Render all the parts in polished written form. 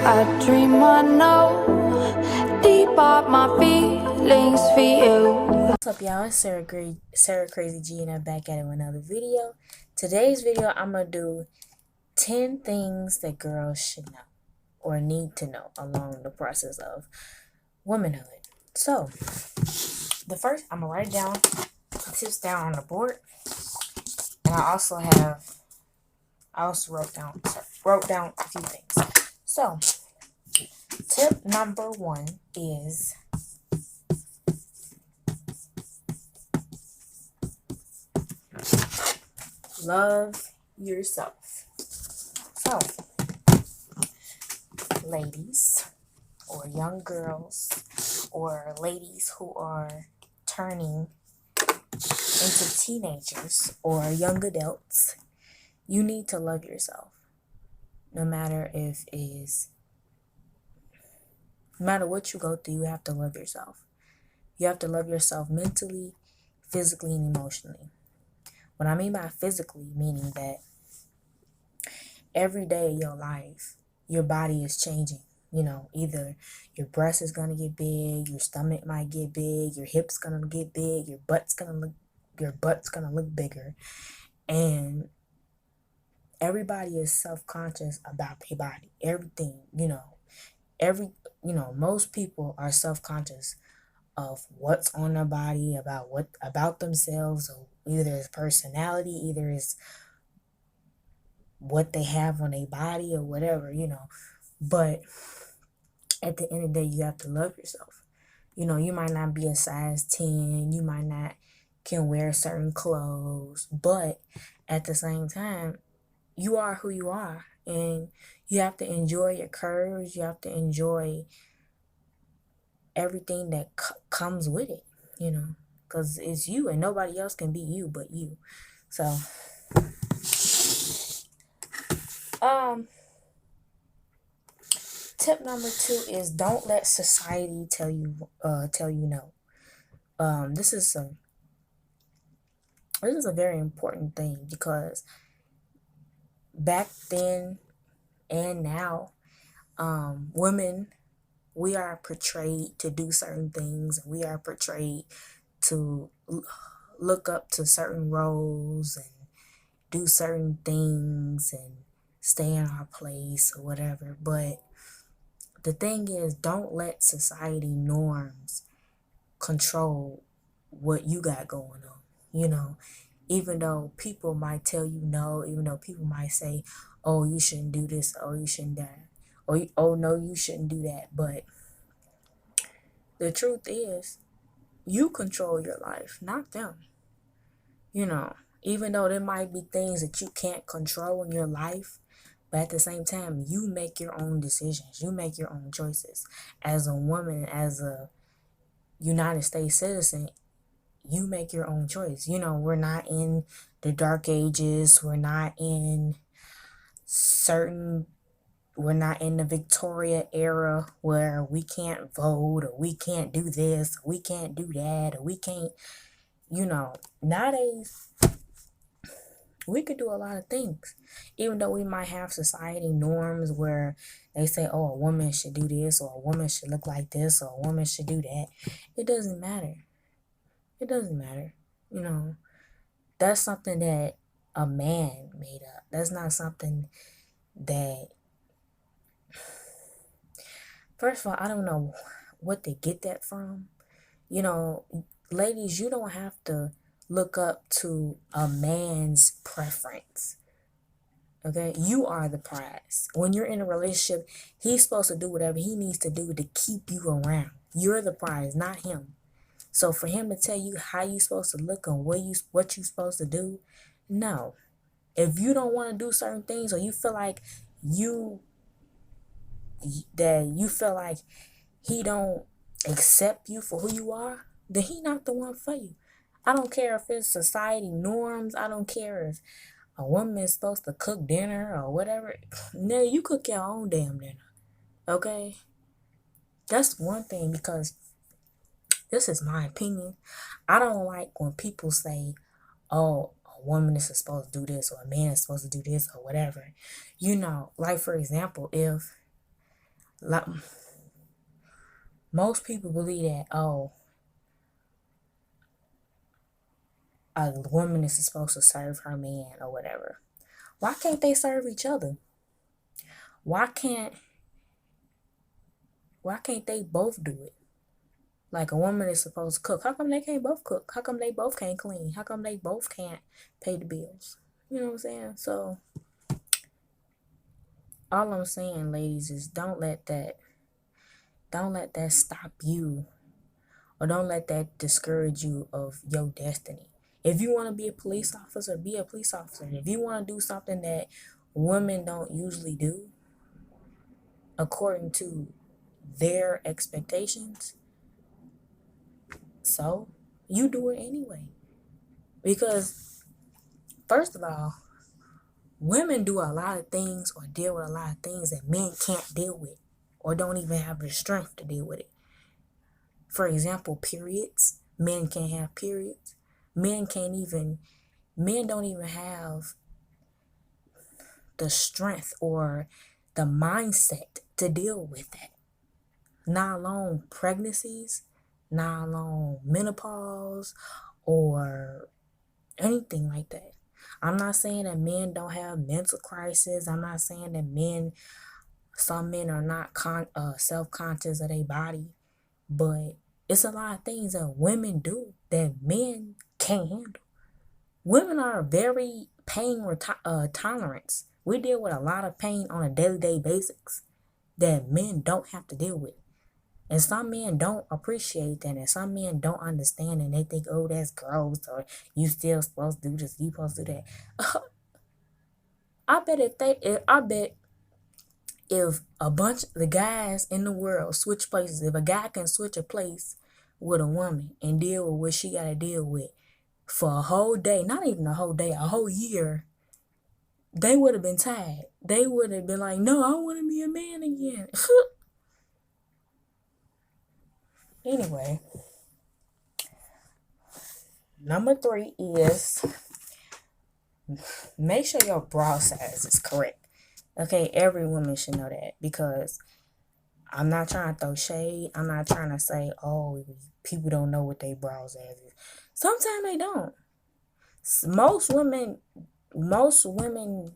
I dream I know deep up my feelings for you. What's up, y'all? It's Sarah Crazy G, and I'm back at it with another video. Today's video, I'm gonna do 10 things that girls should know or need to know along the process of womanhood. So, the first, I'm gonna write it down, tips down on the board, and I also wrote down a few things. So, tip number 1 is love yourself. So, ladies or young girls or ladies who are turning into teenagers or young adults, you need to love yourself. No matter what you go through, you have to love yourself. You have to love yourself mentally, physically, and emotionally. What I mean by physically, meaning that every day of your life, your body is changing. You know, either your breast is gonna get big, your stomach might get big, your hips gonna get big, your butt's gonna look bigger, and everybody is self-conscious about their body. Everything, most people are self-conscious of what's on their body, about themselves, or either it's personality, either it's what they have on their body or whatever, But at the end of the day, you have to love yourself. You might not be a size 10, you might not can wear certain clothes, but at the same time, you are who you are, and you have to enjoy your curves. You have to enjoy everything that comes with it, because it's you, and nobody else can be you but you. So, tip number 2 is don't let society tell you no. This is a very important thing, because back then and now, women, we are portrayed to do certain things. We are portrayed to look up to certain roles and do certain things and stay in our place or whatever. But the thing is, don't let society norms control what you got going on. Even though people might tell you no, even though people might say, oh, you shouldn't do this, oh, you shouldn't that, or oh, no, you shouldn't do that. But the truth is, you control your life, not them. Even though there might be things that you can't control in your life, but at the same time, you make your own decisions. You make your own choices. As a woman, as a United States citizen, you make your own choice. We're not in the dark ages. We're not in the Victoria era where we can't vote, or we can't do this, or we can't do that, or we can't, nowadays we could do a lot of things. Even though we might have society norms where they say, oh, a woman should do this, or a woman should look like this, or a woman should do that. It doesn't matter. It doesn't matter. That's something that a man made up. That's not something that, first of all, I don't know what they get that from. Ladies, you don't have to look up to a man's preference. Okay? You are the prize. When you're in a relationship, he's supposed to do whatever he needs to do to keep you around. You're the prize, not him. So for him to tell you how you supposed to look and what you supposed to do, no. If you don't want to do certain things, or you feel like he don't accept you for who you are, then he not the one for you. I don't care if it's society norms. I don't care if a woman is supposed to cook dinner or whatever. No, you cook your own damn dinner. Okay? That's one thing, because this is my opinion. I don't like when people say, oh, a woman is supposed to do this, or a man is supposed to do this, or whatever. Like, for example, if most people believe that, oh, a woman is supposed to serve her man or whatever. Why can't they serve each other? Why can't they both do it? Like, a woman is supposed to cook. How come they can't both cook? How come they both can't clean? How come they both can't pay the bills? You know what I'm saying? So all I'm saying, ladies, is don't let that stop you, or don't let that discourage you of your destiny. If you want to be a police officer, be a police officer. If you want to do something that women don't usually do, according to their expectations, so you do it anyway. Because, first of all, women do a lot of things or deal with a lot of things that men can't deal with, or don't even have the strength to deal with it. For example, periods. Men can't have periods. Men don't even have the strength or the mindset to deal with that. Not alone pregnancies, not alone menopause, or anything like that. I'm not saying that men don't have mental crisis. I'm not saying that some men are not self-conscious of their body, but it's a lot of things that women do that men can't handle. Women are very pain tolerance. We deal with a lot of pain on a daily basis that men don't have to deal with. And some men don't appreciate that, and some men don't understand, and they think, oh, that's gross, or you still supposed to do this, you supposed to do that. I bet if a bunch of the guys in the world switch places, if a guy can switch a place with a woman and deal with what she got to deal with for a whole day, not even a whole day, a whole year, they would have been tired. They would have been like, no, I want to be a man again. Anyway, number 3 is make sure your bra size is correct. Okay, every woman should know that, because I'm not trying to throw shade. I'm not trying to say, oh, people don't know what their bra size is. Sometimes they don't. Most women,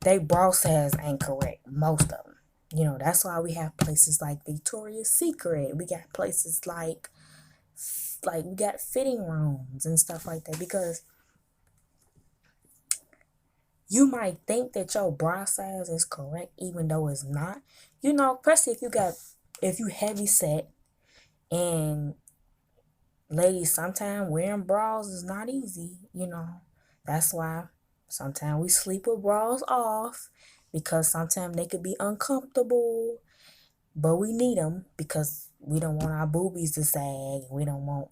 they bra size ain't correct. Most of them. You know, that's why we have places like Victoria's Secret. We got places like we got fitting rooms and stuff like that, because you might think that your bra size is correct even though it's not. You know, especially if you heavy set, and ladies, sometimes wearing bras is not easy, you know. That's why sometimes we sleep with bras off, because sometimes they could be uncomfortable, but we need them because we don't want our boobies to sag. We don't want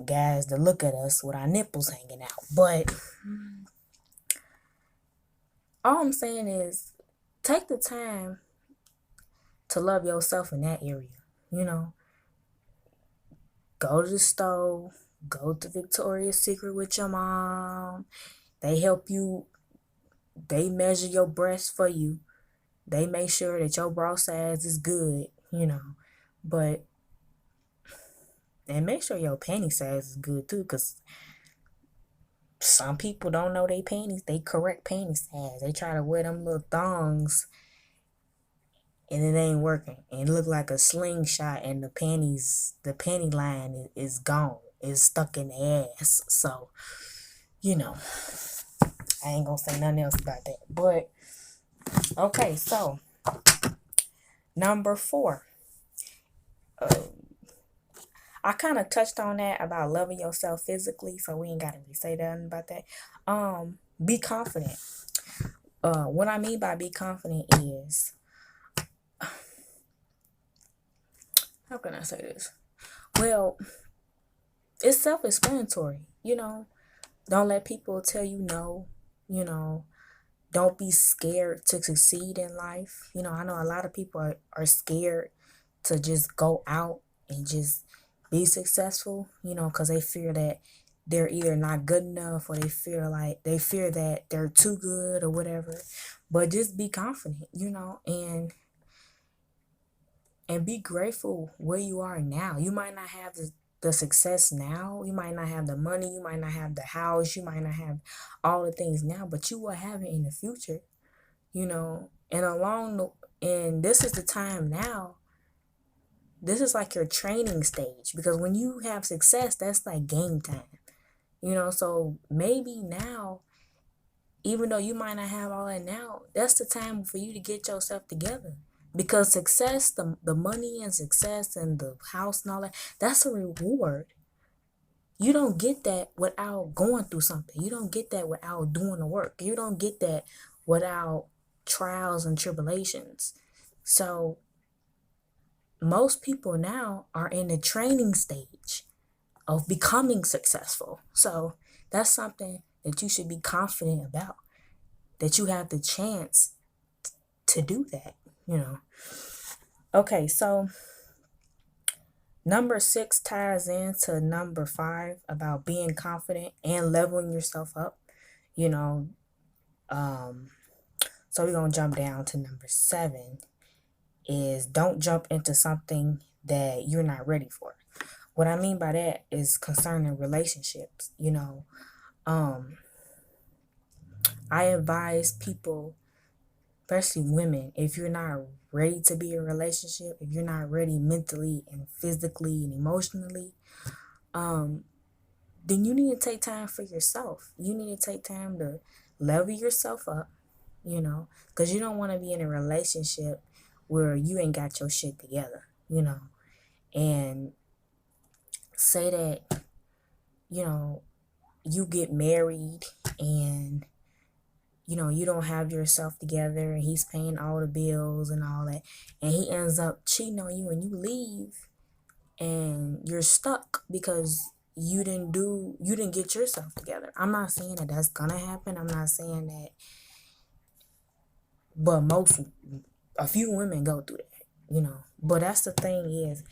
guys to look at us with our nipples hanging out. But all I'm saying is, take the time to love yourself in that area. You know, go to the store, go to Victoria's Secret with your mom. They help you. They measure your breasts for you. They make sure that your bra size is good, you know. And make sure your panty size is good too, because some people don't know their panties. They correct panty size. They try to wear them little thongs, and it ain't working. And it look like a slingshot, and the panty line is gone. It's stuck in the ass. So, you know, I ain't gonna say nothing else about that. But, okay, so, number 4. I kind of touched on that about loving yourself physically, so we ain't gotta really say nothing about that. Be confident. What I mean by be confident is, how can I say this? Well, it's self-explanatory, you know. Don't let people tell you no, you know. Don't be scared to succeed in life. You know, I know a lot of people are scared to just go out and just be successful, you know, because they fear that they're either not good enough, or they fear that they're too good or whatever. But just be confident, you know, and and be grateful where you are now. You might not have the success now. You might not have the money. You might not have the house. You might not have all the things now, but you will have it in the future, you know. And this is the time now. This is like your training stage, because when you have success, that's like game time, you know. So maybe now, even though you might not have all that now, that's the time for you to get yourself together. Because success, the money and success and the house and all that, that's a reward. You don't get that without going through something. You don't get that without doing the work. You don't get that without trials and tribulations. So most people now are in the training stage of becoming successful. So that's something that you should be confident about, that you have the chance to do that, you know. Okay, so number 6 ties into number 5 about being confident and leveling yourself up, you know. So we're going to jump down to number 7 is don't jump into something that you're not ready for. What I mean by that is concerning relationships, you know. I advise people, especially women, if you're not ready to be in a relationship, if you're not ready mentally and physically and emotionally, then you need to take time for yourself. You need to take time to level yourself up, you know, because you don't want to be in a relationship where you ain't got your shit together, you know. And say that, you know, you get married and, you know, you don't have yourself together and he's paying all the bills and all that, and he ends up cheating on you and you leave and you're stuck because you didn't get yourself together. I'm not saying that that's gonna happen. I'm not saying that, but a few women go through that, you know. But that's the thing is,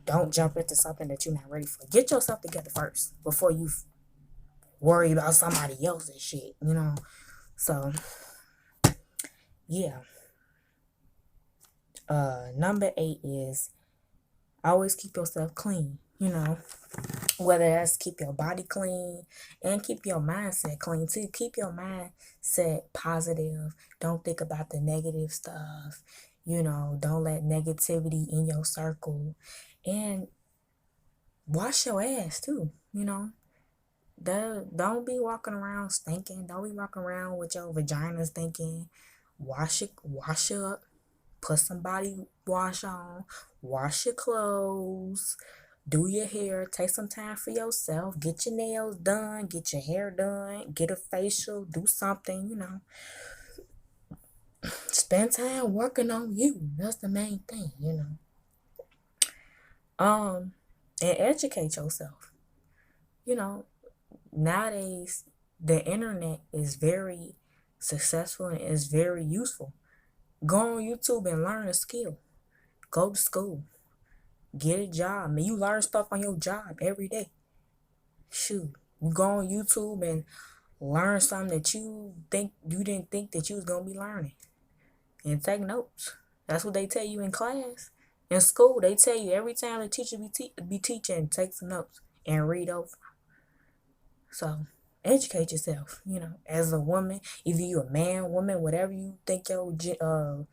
don't jump into something that you're not ready for. Get yourself together first before you worry about somebody else's shit, you know. So yeah. Number 8 is always keep yourself clean, you know. Whether that's keep your body clean and keep your mindset clean too. Keep your mindset positive. Don't think about the negative stuff, you know. Don't let negativity in your circle. And wash your ass too, you know. Don't be walking around stinking. Don't be walking around with your vagina stinking. Wash it up. Put some body wash on. Wash your clothes. Do your hair. Take some time for yourself. Get your nails done. Get your hair done. Get a facial. Do something, you know. Spend time working on you. That's the main thing, you know. And educate yourself. You know, nowadays the internet is very successful and is very useful. Go on YouTube and learn a skill. Go to school. Get a job. I mean, you learn stuff on your job every day. Shoot. You go on YouTube and learn something that you didn't think that you was gonna be learning. And take notes. That's what they tell you in class. In school, they tell you every time the teacher be teaching, take some notes and read over. So educate yourself, you know, as a woman, either you a man, woman, whatever you think your gender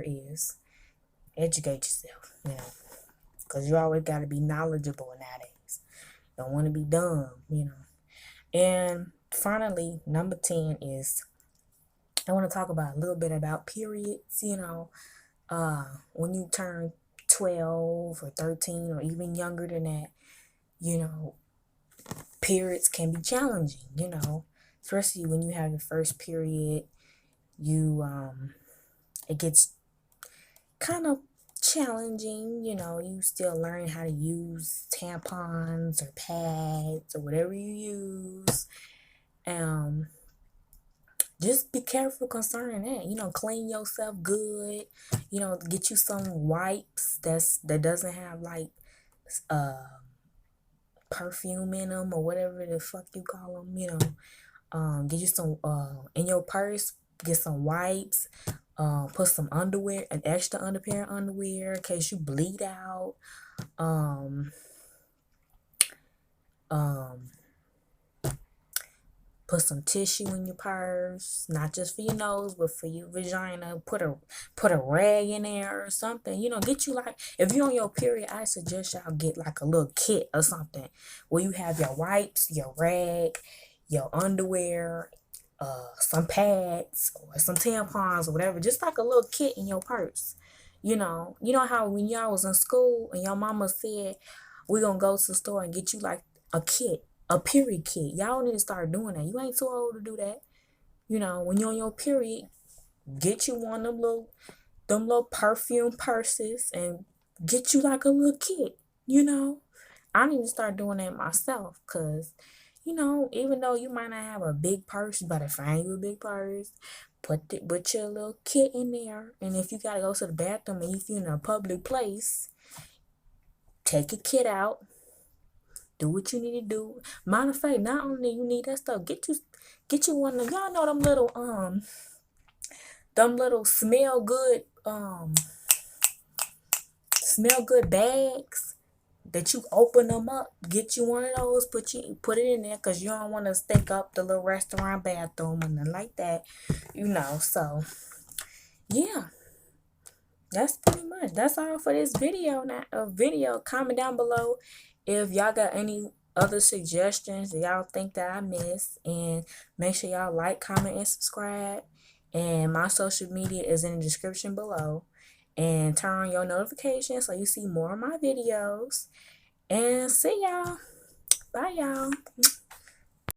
is. Educate yourself, you know, because you always got to be knowledgeable nowadays. Don't want to be dumb, you know. And finally, number 10 is I want to talk about a little bit about periods, you know. When you turn 12 or 13 or even younger than that, you know, periods can be challenging, you know, especially when you have your first period. It gets kind of challenging, you know. You still learn how to use tampons or pads or whatever you use. Just be careful concerning that, you know. Clean yourself good, you know. Get you some wipes that doesn't have like perfume in them or whatever the fuck you call them, you know. Get you some in your purse. Get some wipes. Put some underwear, an extra underpair of underwear in case you bleed out. Um, um, Put some tissue in your purse, not just for your nose, but for your vagina. Put a rag in there or something. Get you like, if you're on your period, I suggest y'all get like a little kit or something where you have your wipes, your rag, your underwear, some pads or some tampons or whatever. Just like a little kit in your purse. You know how when y'all was in school and your mama said we're gonna go to the store and get you like a kit, a period kit. Y'all need to start doing that. You ain't too old to do that. When you're on your period, get you one of them little perfume purses and get you like a little kit. I need to start doing that myself, because even though you might not have a big purse, you better find you a big purse. Put your little kit in there, and if you gotta go to the bathroom and if you're in a public place, take a kit out. Do what you need to do. Matter of fact, not only you need that stuff, get you one of them. Y'all know them little smell good bags that you open them up. Get you one of those. Put it in there, because you don't want to stink up the little restaurant bathroom and nothing like that. So yeah. That's pretty much. That's all for this video. Comment down below if y'all got any other suggestions that y'all think that I missed, and make sure y'all like, comment, and subscribe. And my social media is in the description below. And turn on your notifications so you see more of my videos. And see y'all. Bye, y'all.